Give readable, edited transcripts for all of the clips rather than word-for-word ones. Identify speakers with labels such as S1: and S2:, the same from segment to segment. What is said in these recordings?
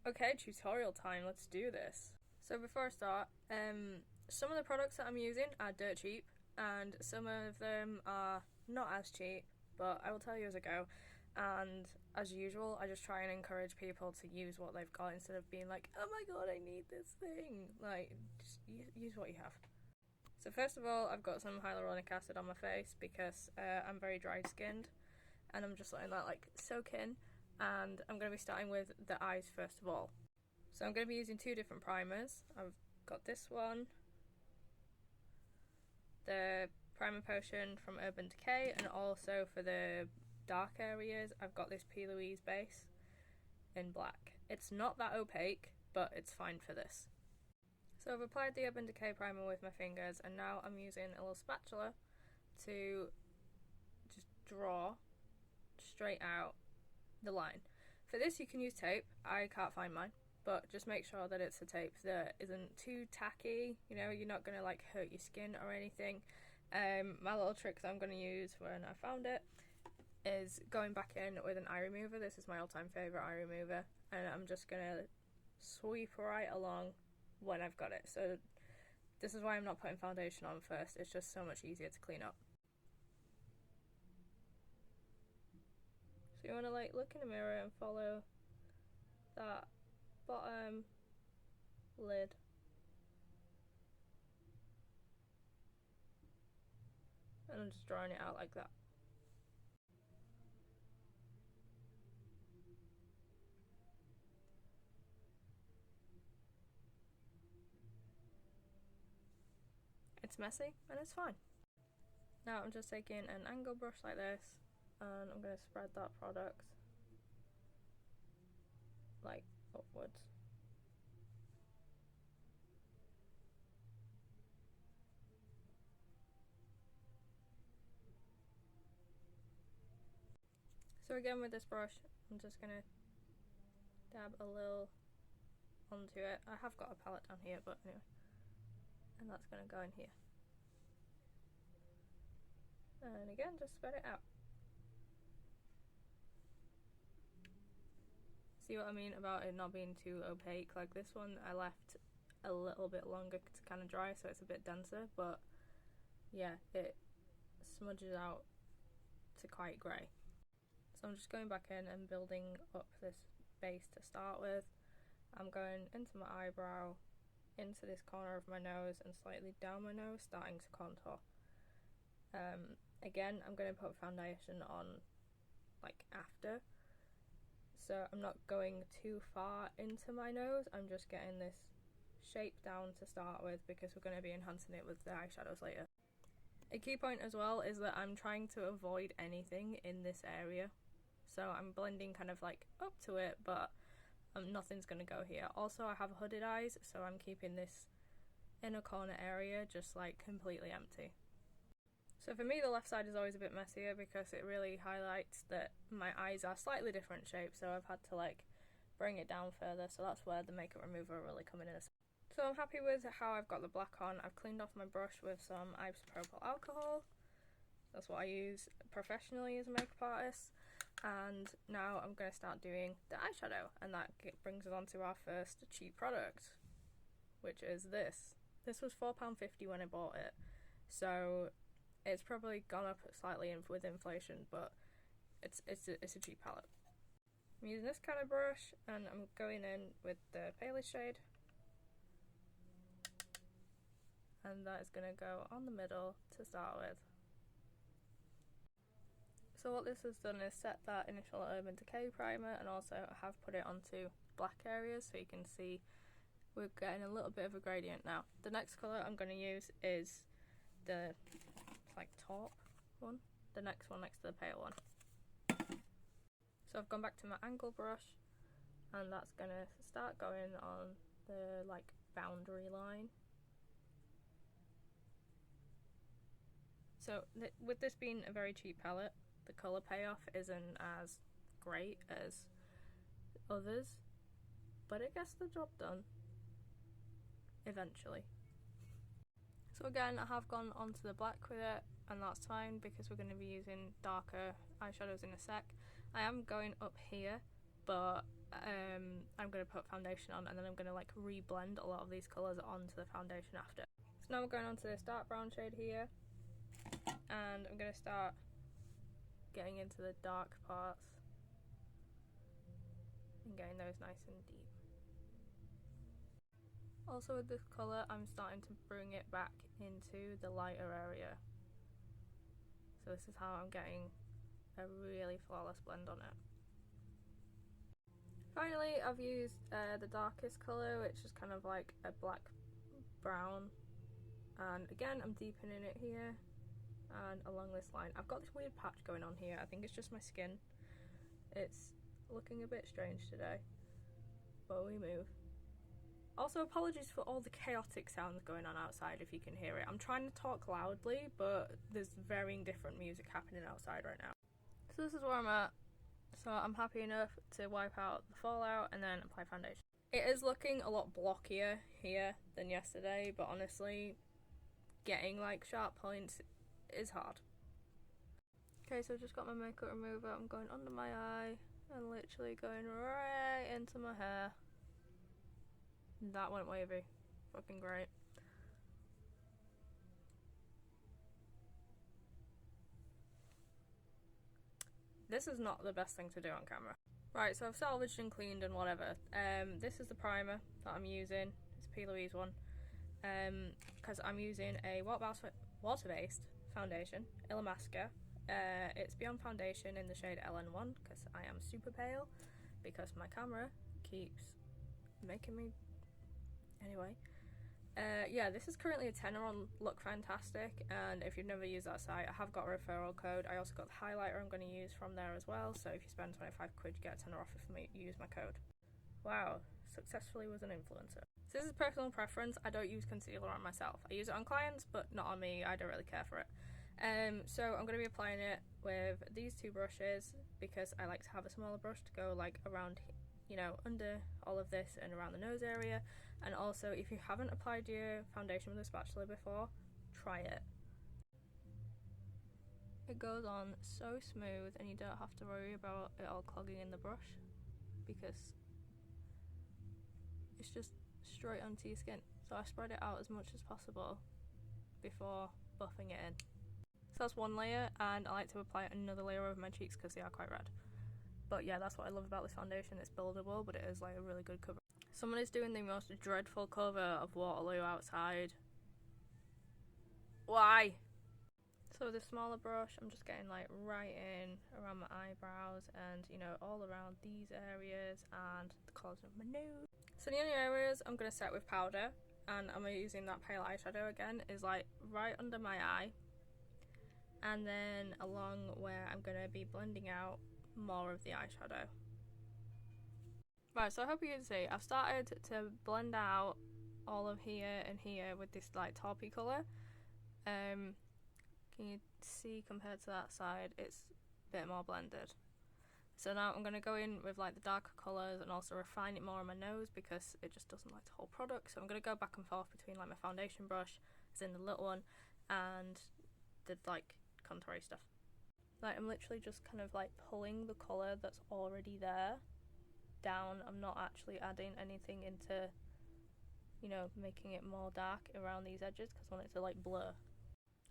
S1: Okay, tutorial time, let's do this. So before I start, some of the products that I'm using are dirt cheap, and some of them are not as cheap, but I will tell you as I go. And as usual, I just try and encourage people to use what they've got instead of being like, oh my god, I need this thing. Like, just use what you have. So first of all, I've got some hyaluronic acid on my face because I'm very dry skinned, and I'm just letting that like soak in. And I'm going to be starting with the eyes first of all. So I'm going to be using two different primers. I've got this one, the primer potion from Urban Decay, and also for the dark areas I've got this P. Louise base in black. It's not that opaque, but it's fine for this. So I've applied the Urban Decay primer with my fingers, and now I'm using a little spatula to just draw straight out the line. For this you can use tape. I can't find mine, but just make sure that it's a tape that isn't too tacky. You know, you're not going to like hurt your skin or anything. My little trick that I'm going to use when I found it is going back in with an eye remover. This is my all-time favourite eye remover, and I'm just going to sweep right along when I've got it. So this is why I'm not putting foundation on first. It's just so much easier to clean up. So you want to like look in the mirror and follow that bottom lid. And I'm just drawing it out like that. It's messy and it's fine. Now I'm just taking an angle brush like this, and I'm going to spread that product like upwards. So again with this brush, I'm just going to dab a little onto it. I have got a palette down here, but anyway. And that's going to go in here. And again, just spread it out. See what I mean about it not being too opaque? Like this one I left a little bit longer to kind of dry, so it's a bit denser, but yeah, it smudges out to quite grey. So I'm just going back in and building up this base to start with. I'm going into my eyebrow, into this corner of my nose, and slightly down my nose, starting to contour. Again, I'm going to put foundation on like after, so I'm not going too far into my nose. I'm just getting this shape down to start with because we're going to be enhancing it with the eyeshadows later. A key point as well is that I'm trying to avoid anything in this area, so I'm blending kind of like up to it, but nothing's going to go here. Also, I have hooded eyes, so I'm keeping this inner corner area just like completely empty. So for me, the left side is always a bit messier because it really highlights that my eyes are slightly different shapes, so I've had to like bring it down further, so that's where the makeup remover will really come in. So I'm happy with how I've got the black on. I've cleaned off my brush with some isopropyl alcohol. That's what I use professionally as a makeup artist. And now I'm going to start doing the eyeshadow, and that brings us on to our first cheap product, which is this. This was £4.50 when I bought it, so it's probably gone up slightly with inflation, but it's a cheap palette. I'm using this kind of brush, and I'm going in with the palest shade, and that is going to go on the middle to start with. So what this has done is set that initial Urban Decay primer, and also have put it onto black areas, so you can see we're getting a little bit of a gradient now. The next colour I'm going to use is the like taupe one, the next one next to the pale one. So I've gone back to my angle brush, and that's going to start going on the like boundary line. So with this being a very cheap palette, the colour payoff isn't as great as others, but it gets the job done eventually. So again, I have gone onto the black with it, and that's fine because we're going to be using darker eyeshadows in a sec. I am going up here but I'm going to put foundation on, and then I'm going to like re-blend a lot of these colours onto the foundation after. So now we're going on to this dark brown shade here, and I'm going to start getting into the dark parts and getting those nice and deep. Also with this colour, I'm starting to bring it back into the lighter area. So this is how I'm getting a really flawless blend on it. Finally, I've used the darkest colour, which is kind of like a black brown, and again I'm deepening it here and along this line. I've got this weird patch going on here. I think it's just my skin. It's looking a bit strange today, but we move. Also, apologies for all the chaotic sounds going on outside if you can hear it. I'm trying to talk loudly, but there's varying different music happening outside right now. So this is where I'm at. So I'm happy enough to wipe out the fallout and then apply foundation. It is looking a lot blockier here than yesterday, but honestly, getting like sharp points is hard. Okay, so I've just got my makeup remover. I'm going under my eye and literally going right into my hair. That went wavy. Fucking great. This is not the best thing to do on camera. Right, so I've salvaged and cleaned and whatever. This is the primer that I'm using. It's P. Louise one. Because I'm using a water-based foundation, Illamasqua. It's Beyond Foundation in the shade LN1 because I am super pale because my camera keeps making me... Anyway, yeah, this is currently a tenner on Look Fantastic, and if you've never used that site, I have got a referral code. I also got the highlighter I'm going to use from there as well, so if you spend 25 quid, you get a tenner off if you use my code. Wow, successfully was an influencer. So this is personal preference. I don't use concealer on myself. I use it on clients, but not on me. I don't really care for it. So I'm going to be applying it with these two brushes because I like to have a smaller brush to go like around, you know, under all of this and around the nose area. And also, if you haven't applied your foundation with a spatula before, try it. It goes on so smooth and you don't have to worry about it all clogging in the brush because it's just straight onto your skin. So I spread it out as much as possible before buffing it in. So that's one layer, and I like to apply another layer over my cheeks because they are quite red. But yeah, that's what I love about this foundation. It's buildable, but it is like a really good cover. Someone is doing the most dreadful cover of Waterloo outside. Why? So with a smaller brush, I'm just getting like right in around my eyebrows and, you know, all around these areas and the corners of my nose. So the only areas I'm going to set with powder, and I'm using that pale eyeshadow again, is like right under my eye. And then along where I'm going to be blending out more of the eyeshadow. Right, so I hope you can see, I've started to blend out all of here and here with this like taupey colour. Can you see compared to that side, it's a bit more blended. So now I'm going to go in with like the darker colours and also refine it more on my nose because it just doesn't like the whole product. So I'm going to go back and forth between like my foundation brush, as in the little one, and the like contoury stuff. Like I'm literally just kind of like pulling the colour that's already there down. I'm not actually adding anything into, you know, making it more dark around these edges because I want it to like blur.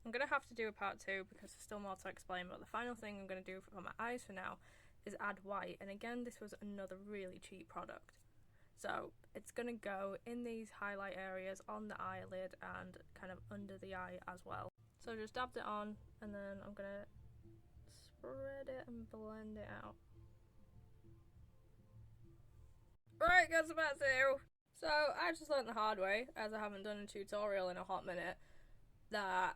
S1: I'm going to have to do a part 2 because there's still more to explain, but the final thing I'm going to do for my eyes for now is add white, and again this was another really cheap product. So it's going to go in these highlight areas on the eyelid and kind of under the eye as well. So just dabbed it on and then I'm going to spread it and blend it out. Right, guys, about to. So I just learned the hard way, as I haven't done a tutorial in a hot minute, that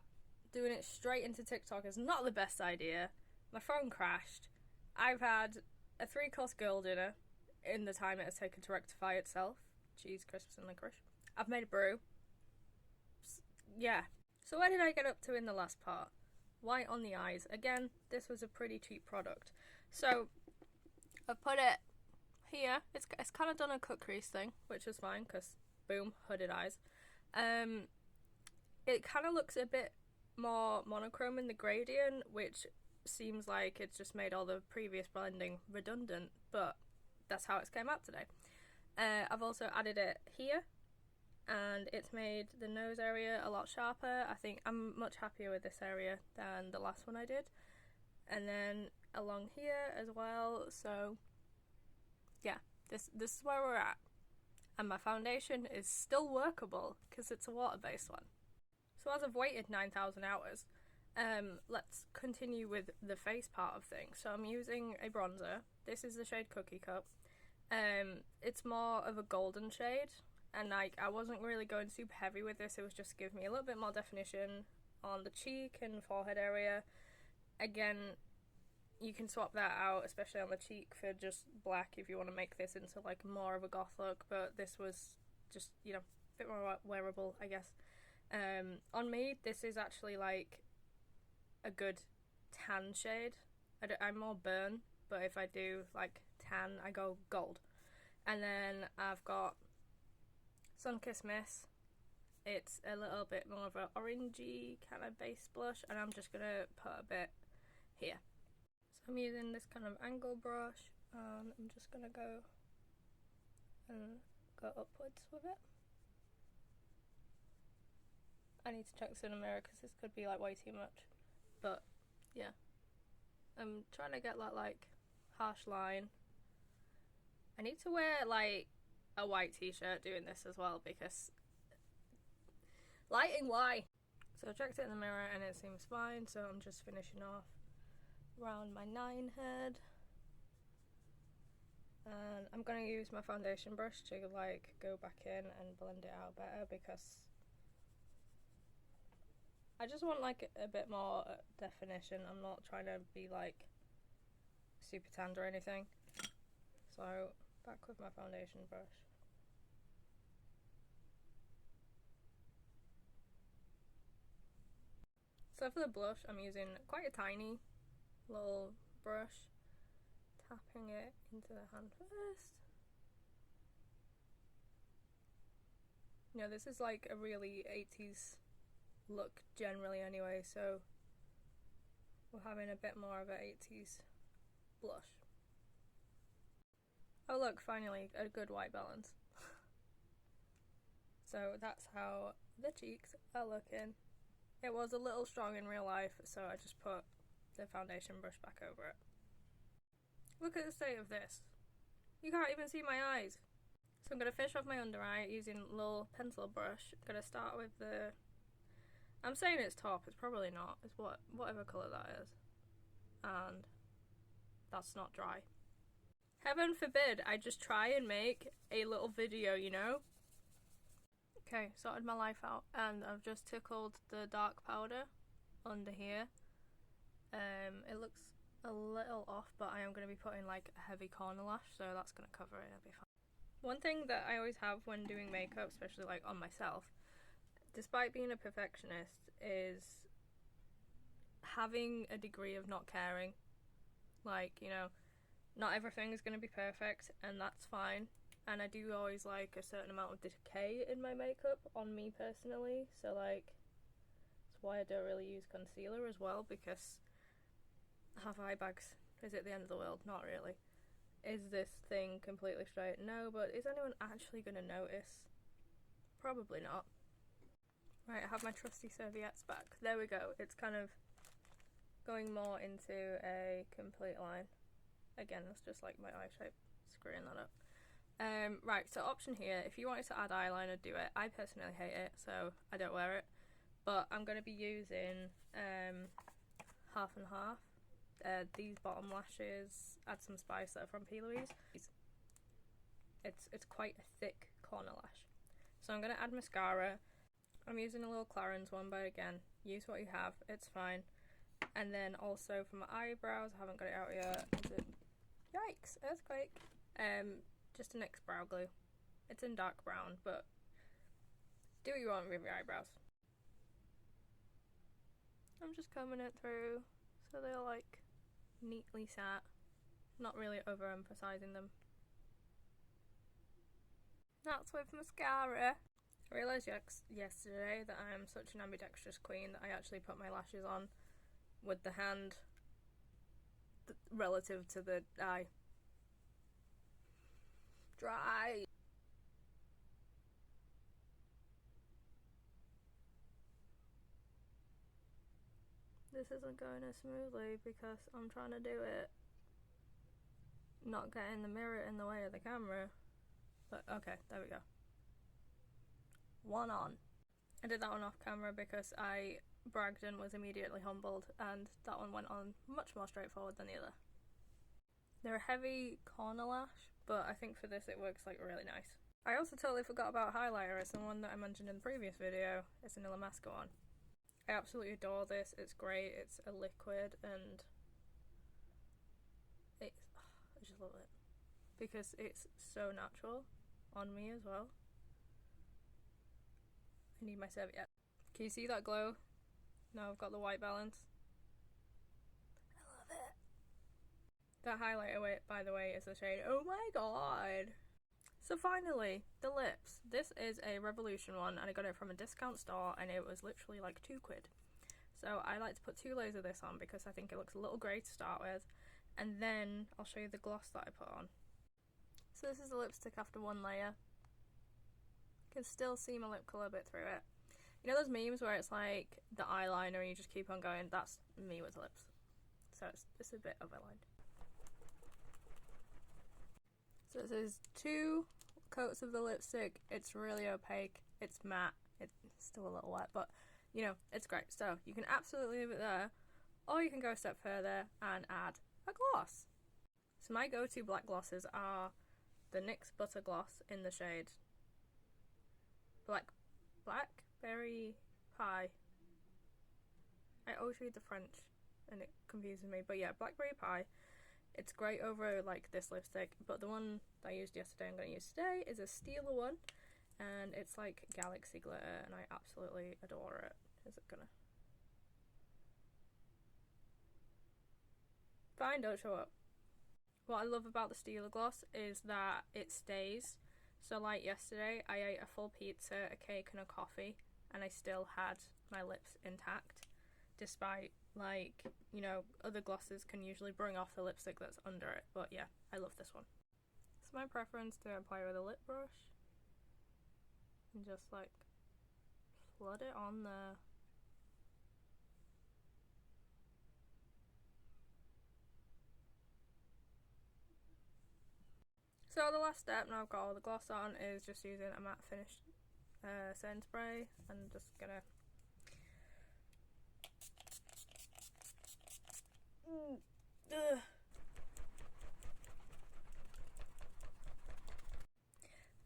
S1: doing it straight into TikTok is not the best idea. My phone crashed. I've had a 3-course girl dinner in the time it has taken to rectify itself. Cheese, crisps and licorice. I've made a brew. Yeah. So where did I get up to in the last part? White on the eyes. Again, this was a pretty cheap product. So I've put it here. It's kind of done a cut crease thing, which is fine because boom, hooded eyes. It kind of looks a bit more monochrome in the gradient, which seems like it's just made all the previous blending redundant, but that's how it's came out today. I've also added it here, and it's made the nose area a lot sharper. I think I'm much happier with this area than the last one I did. And then along here as well, so yeah, this is where we're at. And my foundation is still workable because it's a water-based one. So as I've waited 9,000 hours, let's continue with the face part of things. So I'm using a bronzer. This is the shade Cookie Cup. It's more of a golden shade, and like I wasn't really going super heavy with this. It was just to give me a little bit more definition on the cheek and forehead area. Again, you can swap that out, especially on the cheek, for just black if you want to make this into like more of a goth look, but this was just, you know, a bit more wearable, I guess. On me, this is actually like a good tan shade. I'm more burn, but if I do like tan, I go gold. And then I've got Sunkissed Miss. It's a little bit more of an orangey kind of base blush, and I'm just gonna put a bit here. So I'm using this kind of angle brush, and I'm just gonna go upwards with it. I need to check this in a mirror because this could be like way too much, but yeah, I'm trying to get that like harsh line. I need to wear like a white t-shirt doing this as well because lighting, why? So I checked it in the mirror and it seems fine, so I'm just finishing off around my 9 head. And I'm going to use my foundation brush to like go back in and blend it out better because I just want like a bit more definition. I'm not trying to be like super tanned or anything. So back with my foundation brush. So for the blush, I'm using quite a tiny little brush, tapping it into the hand first. You know, this is like a really 80s look generally anyway, so we're having a bit more of an 80s blush. Oh look, finally a good white balance. So that's how the cheeks are looking. It was a little strong in real life, so I just put the foundation brush back over it. Look at the state of this. You can't even see my eyes. So I'm going to finish off my under eye using a little pencil brush. I'm going to start with the... I'm saying it's top, it's probably not. It's whatever colour that is. And that's not dry. Heaven forbid I just try and make a little video, you know? Okay, sorted my life out, and I've just tickled the dark powder under here. It looks a little off, but I am going to be putting like a heavy corner lash, so that's going to cover it, it'll be fine. One thing that I always have when doing makeup, especially like on myself, despite being a perfectionist, is having a degree of not caring. Like, you know, not everything is going to be perfect, and that's fine. And I do always like a certain amount of decay in my makeup on me personally, so like that's why I don't really use concealer as well, because have eye bags, is it the end of the world? Not really. Is this thing completely straight? No, but is anyone actually going to notice? Probably not. Right, I have my trusty serviettes back. There we go. It's kind of going more into a complete line. Again, that's just like my eye shape, screwing that up. Right, so option here, if you wanted to add eyeliner, do it. I personally hate it, so I don't wear it. But I'm going to be using half and half. These bottom lashes, add some spice that are from P. Louise. It's quite a thick corner lash. So I'm going to add mascara. I'm using a little Clarins one, but again, use what you have, it's fine. And then also for my eyebrows, I haven't got it out yet. Yikes, earthquake. Just a NYX brow glue. It's in dark brown, but do what you want with your eyebrows. I'm just combing it through so they're like neatly sat, not really overemphasizing them. That's with mascara. I realised yesterday that I am such an ambidextrous queen that I actually put my lashes on with the hand relative to the eye. dry. This isn't going as smoothly because I'm trying to do it not getting the mirror in the way of the camera. But okay, there we go. One on. I did that one off camera because I bragged and was immediately humbled, and that one went on much more straightforward than the other. They're a heavy corner lash, but I think for this it works like really nice. I also totally forgot about highlighter. It's the one that I mentioned in the previous video. It's an Illamasqua one. I absolutely adore this. It's great. It's a liquid and I just love it because it's so natural on me as well. I need my serviette. Can you see that glow? Now I've got the white balance. I love it. That highlighter, by the way, is the shade Oh My God. So finally, the lips. This is a Revolution one and I got it from a discount store and it was literally like £2. So I like to put 2 layers of this on because I think it looks a little grey to start with, and then I'll show you the gloss that I put on. So this is the lipstick after 1 layer. You can still see my lip colour a bit through it. You know those memes where it's like the eyeliner and you just keep on going? That's me with lips. So it's a bit overlined. So this is 2 coats of the lipstick. It's really opaque. It's matte. It's still a little wet, but you know, it's great. So you can absolutely leave it there, or you can go a step further and add a gloss. So my go-to black glosses are the NYX Butter Gloss in the shade Blackberry Pie. I always read the French and it confuses me, but yeah, Blackberry Pie. It's great over like this lipstick, but the one that I used yesterday I'm going to use today is a Steeler one, and it's like galaxy glitter and I absolutely adore it. Is it gonna? Fine, don't show up. What I love about the Steeler gloss is that it stays. So like yesterday I ate a full pizza, a cake and a coffee and I still had my lips intact, despite like, you know, other glosses can usually bring off the lipstick that's under it. But yeah, I love this one. It's my preference to apply with a lip brush and just like flood it on there. So the last step, now I've got all the gloss on, is just using a matte finish setting spray and just gonna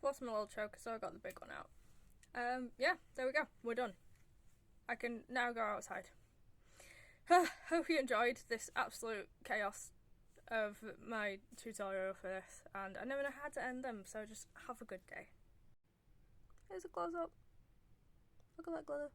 S1: lost my little choker, so I got the big one out. Yeah, there we go, we're done. I can now go outside. Hope you enjoyed this absolute chaos of my tutorial for this, and I never know how to end them, so just have a good day. Here's a close up. Look at that glitter.